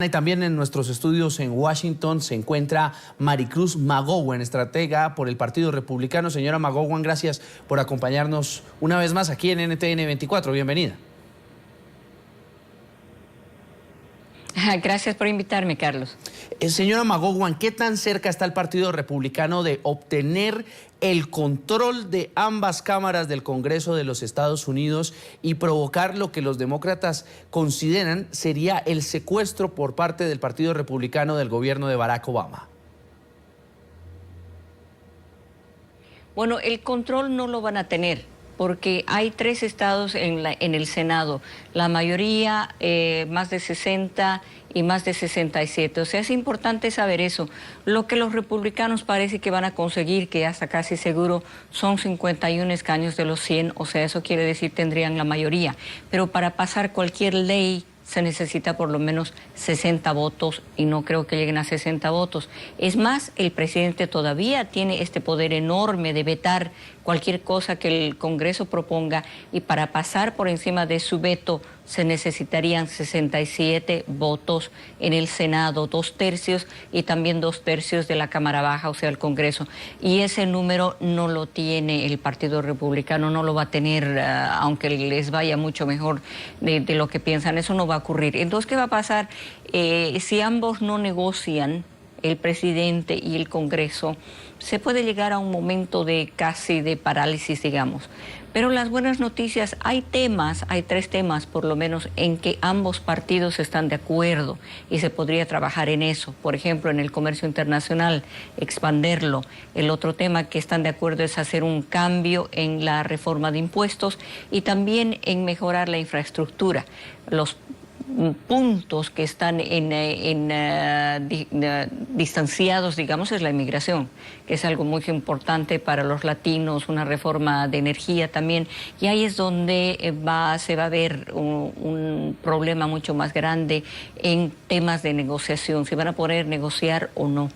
Y también en nuestros estudios en Washington se encuentra Maricruz Magowan, estratega por el Partido Republicano. Señora Magowan, gracias por acompañarnos una vez más aquí en NTN 24. Bienvenida. Gracias por invitarme, Carlos. Señora Magowan, ¿qué tan cerca está el Partido Republicano de obtener el control de ambas cámaras del Congreso de los Estados Unidos y provocar lo que los demócratas consideran sería el secuestro por parte del Partido Republicano del gobierno de Barack Obama? Bueno, el control no lo van a tener, porque hay 3 estados en el Senado, la mayoría más de 60 y más de 67. O sea, es importante saber eso. Lo que los republicanos parece que van a conseguir, que hasta casi seguro son 51 escaños de los 100, o sea, eso quiere decir tendrían la mayoría. Pero para pasar cualquier ley se necesita por lo menos 60 votos y no creo que lleguen a 60 votos. Es más, el presidente todavía tiene este poder enorme de vetar cualquier cosa que el Congreso proponga y para pasar por encima de su veto se necesitarían 67 votos en el Senado, 2/3 y también 2/3 de la Cámara Baja, o sea, el Congreso. Y ese número no lo tiene el Partido Republicano, no lo va a tener, aunque les vaya mucho mejor de lo que piensan. Eso no va a ocurrir. Entonces, ¿qué va a pasar? Si ambos no negocian, el presidente y el Congreso, se puede llegar a un momento de casi de parálisis, digamos. Pero las buenas noticias, hay 3 temas por lo menos en que ambos partidos están de acuerdo y se podría trabajar en eso. Por ejemplo, en el comercio internacional, expanderlo. El otro tema que están de acuerdo es hacer un cambio en la reforma de impuestos y también en mejorar la infraestructura. Los puntos que están distanciados, digamos, es la inmigración, que es algo muy importante para los latinos, una reforma de energía también, y ahí es donde se va a ver un problema mucho más grande en temas de negociación, si van a poder negociar o no.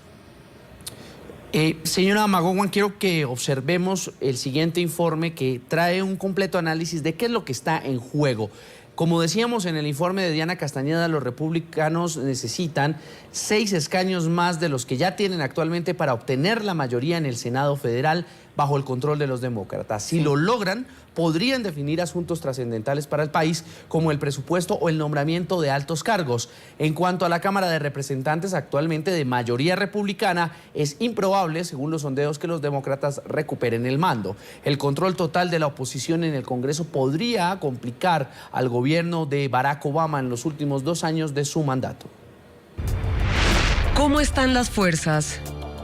Señora Magowan, quiero que observemos el siguiente informe que trae un completo análisis de qué es lo que está en juego. Como decíamos en el informe de Diana Castañeda, los republicanos necesitan 6 escaños más de los que ya tienen actualmente para obtener la mayoría en el Senado federal bajo el control de los demócratas. Si lo logran, podrían definir asuntos trascendentales para el país, como el presupuesto o el nombramiento de altos cargos. En cuanto a la Cámara de Representantes, actualmente de mayoría republicana, es improbable, según los sondeos, que los demócratas recuperen el mando. El control total de la oposición en el Congreso podría complicar al gobierno de Barack Obama en los últimos 2 años de su mandato. ¿Cómo están las fuerzas?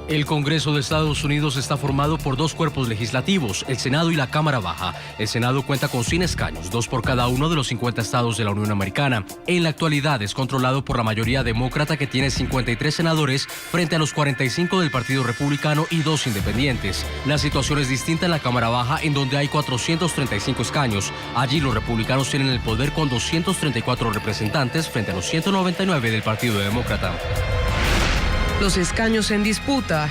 El Congreso de Estados Unidos está formado por 2 cuerpos legislativos, el Senado y la Cámara Baja. El Senado cuenta con 100 escaños, 2 por cada uno de los 50 estados de la Unión Americana. En la actualidad es controlado por la mayoría demócrata, que tiene 53 senadores frente a los 45 del Partido Republicano y 2 independientes. La situación es distinta en la Cámara Baja, en donde hay 435 escaños. Allí los republicanos tienen el poder con 234 representantes frente a los 199 del Partido Demócrata. Los escaños en disputa.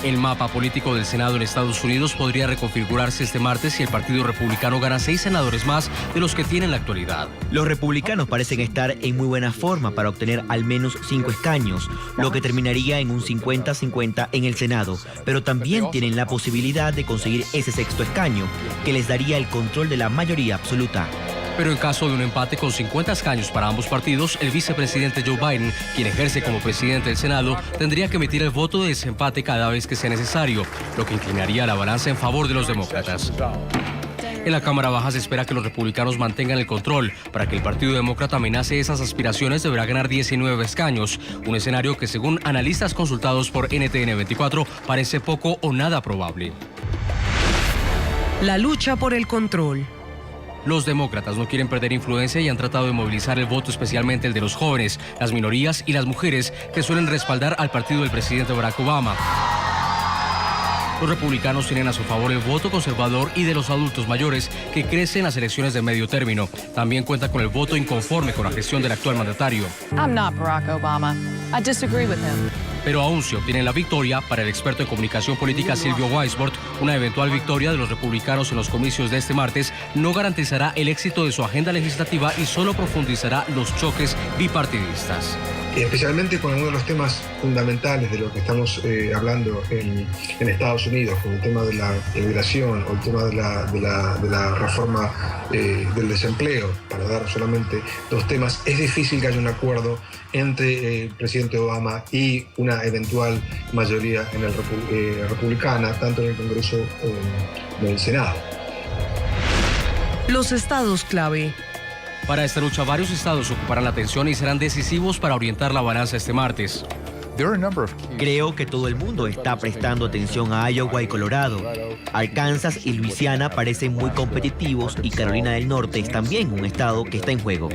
El mapa político del Senado en Estados Unidos podría reconfigurarse este martes si el Partido Republicano gana 6 senadores más de los que tiene en la actualidad. Los republicanos parecen estar en muy buena forma para obtener al menos 5 escaños, lo que terminaría en un 50-50 en el Senado, pero también tienen la posibilidad de conseguir ese 6º escaño, que les daría el control de la mayoría absoluta. Pero en caso de un empate con 50 escaños para ambos partidos, el vicepresidente Joe Biden, quien ejerce como presidente del Senado, tendría que emitir el voto de desempate cada vez que sea necesario, lo que inclinaría la balanza en favor de los demócratas. En la Cámara Baja se espera que los republicanos mantengan el control. Para que el Partido Demócrata amenace esas aspiraciones, deberá ganar 19 escaños, un escenario que, según analistas consultados por NTN 24, parece poco o nada probable. La lucha por el control. Los demócratas no quieren perder influencia y han tratado de movilizar el voto, especialmente el de los jóvenes, las minorías y las mujeres, que suelen respaldar al partido del presidente Barack Obama. Los republicanos tienen a su favor el voto conservador y de los adultos mayores, que crece en las elecciones de medio término. También cuenta con el voto inconforme con la gestión del actual mandatario. I'm not Barack Obama. I disagree with him. Pero aún si obtienen la victoria, para el experto en comunicación política Silvio Weisbord, una eventual victoria de los republicanos en los comicios de este martes no garantizará el éxito de su agenda legislativa y solo profundizará los choques bipartidistas. especialmente con algunos de los temas fundamentales de lo que estamos hablando en Estados Unidos, como el tema de la inmigración o el tema de la reforma del desempleo, para dar solamente dos temas, es difícil que haya un acuerdo entre el presidente Obama y una eventual mayoría en el republicana, tanto en el Congreso como en el Senado. Los estados clave. Para esta lucha, varios estados ocuparán la atención y serán decisivos para orientar la balanza este martes. Creo que todo el mundo está prestando atención a Iowa y Colorado. Arkansas y Luisiana parecen muy competitivos y Carolina del Norte es también un estado que está en juego.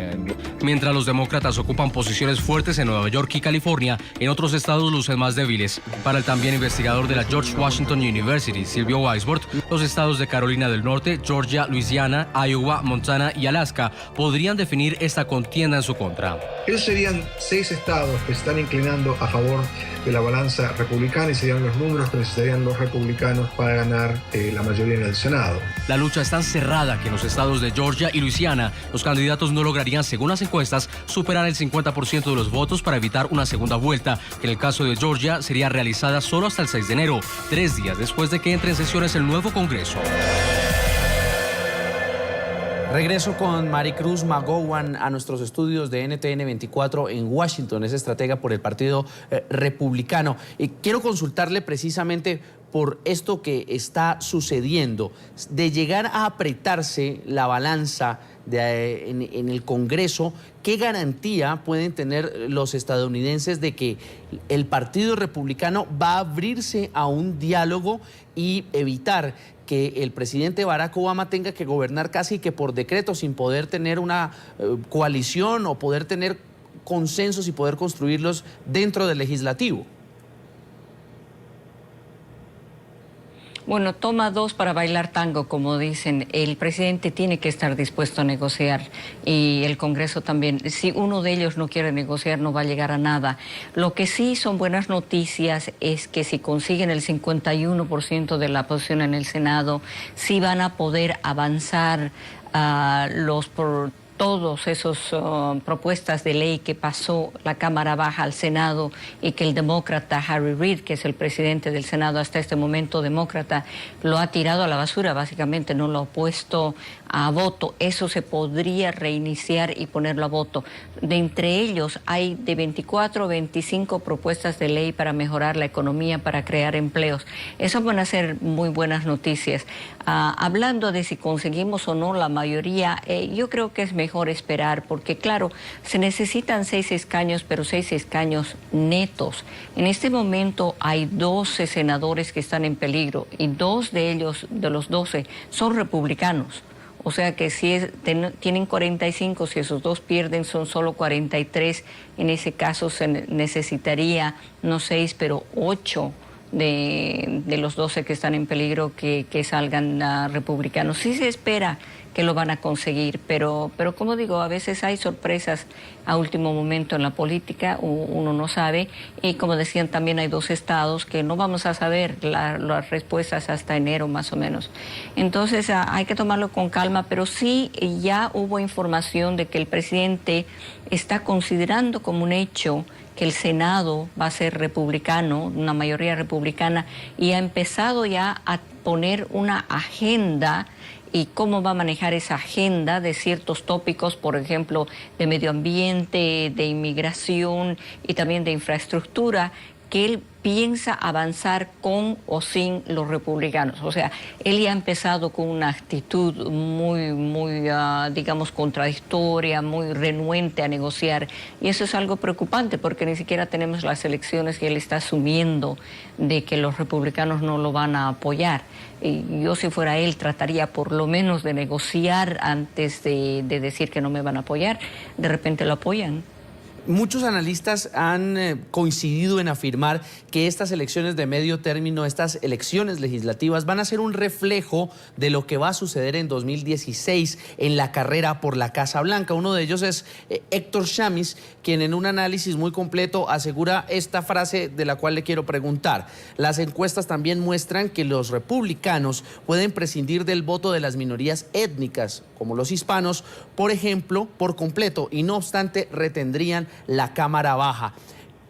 Mientras los demócratas ocupan posiciones fuertes en Nueva York y California, en otros estados lucen más débiles. Para el también investigador de la George Washington University, Silvio Weisbord, los estados de Carolina del Norte, Georgia, Luisiana, Iowa, Montana y Alaska podrían definir esta contienda en su contra. Esos serían 6 estados que se están inclinando a favor de la balanza republicana y serían los números que necesitarían los republicanos para ganar la mayoría en el Senado. La lucha es tan cerrada que en los estados de Georgia y Luisiana los candidatos no lograrían, según las encuestas, superar el 50% de los votos para evitar una segunda vuelta, que en el caso de Georgia sería realizada solo hasta el 6 de enero, 3 días después de que entre en sesiones el nuevo Congreso. Regreso con Maricruz McGowan a nuestros estudios de NTN 24 en Washington, es estratega por el Partido Republicano. Y quiero consultarle precisamente por esto que está sucediendo, de llegar a apretarse la balanza en el Congreso. ¿Qué garantía pueden tener los estadounidenses de que el Partido Republicano va a abrirse a un diálogo y evitar que el presidente Barack Obama tenga que gobernar casi que por decreto, sin poder tener una coalición o poder tener consensos y poder construirlos dentro del legislativo? Bueno, toma 2 para bailar tango, como dicen. El presidente tiene que estar dispuesto a negociar y el Congreso también. Si uno de ellos no quiere negociar, no va a llegar a nada. Lo que sí son buenas noticias es que si consiguen el 51% de la posición en el Senado, sí van a poder avanzar todos esos propuestas de ley que pasó la Cámara Baja al Senado y que el demócrata Harry Reid, que es el presidente del Senado hasta este momento demócrata, lo ha tirado a la basura, básicamente no lo ha puesto a voto. Eso se podría reiniciar y ponerlo a voto. De entre ellos hay de 24 a 25 propuestas de ley para mejorar la economía, para crear empleos. Eso van a ser muy buenas noticias. Hablando de si conseguimos o no la mayoría, yo creo que es mejor esperar, porque claro, se necesitan 6 escaños, pero 6 escaños netos. En este momento hay 12 senadores que están en peligro y 2 de ellos, de los 12, son republicanos. O sea que si tienen 45, si esos 2 pierden son solo 43, en ese caso se necesitaría no 6, pero 8 de los 12 que están en peligro que salgan republicanos. Sí se espera que lo van a conseguir, pero como digo, a veces hay sorpresas a último momento en la política, uno no sabe, y como decían, también hay 2 estados que no vamos a saber las respuestas hasta enero más o menos. Entonces hay que tomarlo con calma, pero sí ya hubo información de que el presidente está considerando como un hecho que el Senado va a ser republicano, una mayoría republicana, y ha empezado ya a poner una agenda y cómo va a manejar esa agenda de ciertos tópicos, por ejemplo, de medio ambiente, de inmigración y también de infraestructura, que él piensa avanzar con o sin los republicanos. O sea, él ya ha empezado con una actitud muy digamos, contradictoria, muy renuente a negociar. Y eso es algo preocupante porque ni siquiera tenemos las elecciones que él está asumiendo de que los republicanos no lo van a apoyar. Y yo, si fuera él, trataría por lo menos de negociar antes de decir que no me van a apoyar. De repente lo apoyan. Muchos analistas han coincidido en afirmar que estas elecciones de medio término, estas elecciones legislativas, van a ser un reflejo de lo que va a suceder en 2016 en la carrera por la Casa Blanca. Uno de ellos es Héctor Chamis, quien en un análisis muy completo asegura esta frase de la cual le quiero preguntar. Las encuestas también muestran que los republicanos pueden prescindir del voto de las minorías étnicas, como los hispanos, por ejemplo, por completo, y no obstante retendrían la Cámara Baja.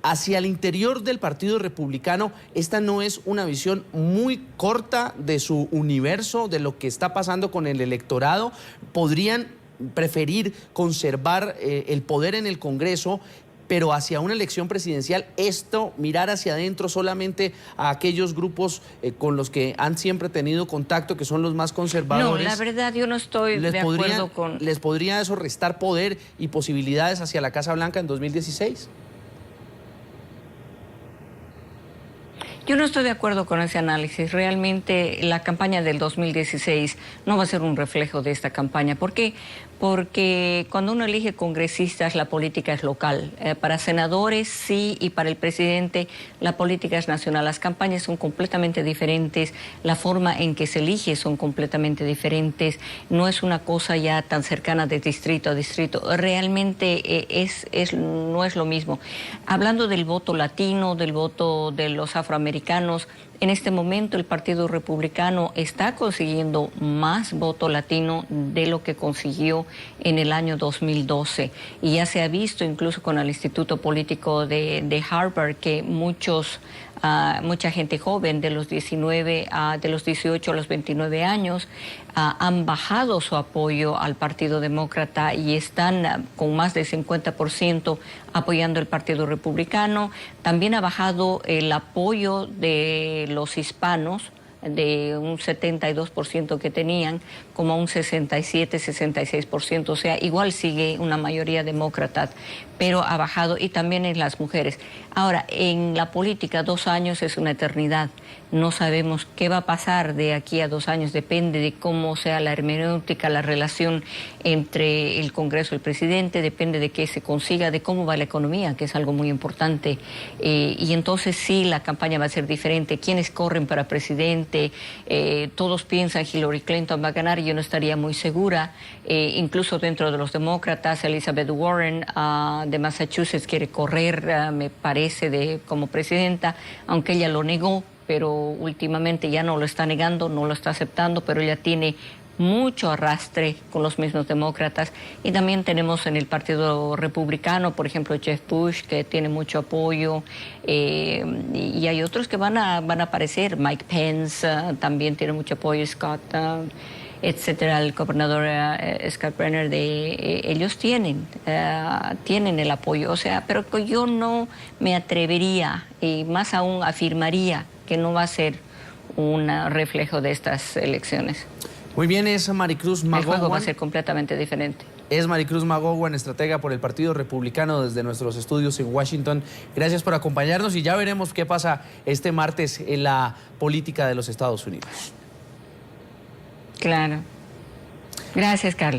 Hacia el interior del Partido Republicano, esta no es una visión muy corta de su universo, de lo que está pasando con el electorado. Podrían preferir conservar el poder en el Congreso, pero hacia una elección presidencial, mirar hacia adentro solamente a aquellos grupos con los que han siempre tenido contacto, que son los más conservadores. No, la verdad yo no estoy de acuerdo con... ¿Les podría eso restar poder y posibilidades hacia la Casa Blanca en 2016? Yo no estoy de acuerdo con ese análisis. Realmente la campaña del 2016 no va a ser un reflejo de esta campaña. ¿Por qué? Porque cuando uno elige congresistas, la política es local. Para senadores sí, y para el presidente la política es nacional. Las campañas son completamente diferentes, la forma en que se elige son completamente diferentes. No es una cosa ya tan cercana de distrito a distrito. Realmente no es lo mismo. Hablando del voto latino, del voto de los afroamericanos, en este momento el Partido Republicano está consiguiendo más voto latino de lo que consiguió en el año 2012. Y ya se ha visto incluso con el Instituto Político de Harvard que mucha gente joven de los 18 a los 29 años han bajado su apoyo al Partido Demócrata y están con más del 50% apoyando el Partido Republicano. También ha bajado el apoyo de los hispanos de un 72% que tenían, como a un 67-66%, o sea, igual sigue una mayoría demócrata, pero ha bajado, y también en las mujeres. Ahora, en la política 2 años es una eternidad. No sabemos qué va a pasar de aquí a 2 años, depende de cómo sea la hermenéutica, la relación entre el Congreso y el presidente, depende de qué se consiga, de cómo va la economía, que es algo muy importante. Y entonces sí, la campaña va a ser diferente. ¿Quiénes corren para presidente? Todos piensan Hillary Clinton va a ganar, y yo no estaría muy segura. Incluso dentro de los demócratas, Elizabeth Warren de Massachusetts quiere correr, me parece, como presidenta, aunque ella lo negó, pero últimamente ya no lo está negando, no lo está aceptando, pero ella tiene mucho arrastre con los mismos demócratas. Y también tenemos en el Partido Republicano, por ejemplo, Jeff Bush, que tiene mucho apoyo, y hay otros que van a aparecer. Mike Pence también tiene mucho apoyo, Scott, etcétera, el gobernador Scott Brenner, ellos tienen el apoyo, o sea, pero yo no me atrevería, y más aún afirmaría que no va a ser un reflejo de estas elecciones. Muy bien, es Maricruz Magowan. El juego va a ser completamente diferente. Es Maricruz Magowan, estratega por el Partido Republicano desde nuestros estudios en Washington. Gracias por acompañarnos y ya veremos qué pasa este martes en la política de los Estados Unidos. Claro. Gracias, Carlos.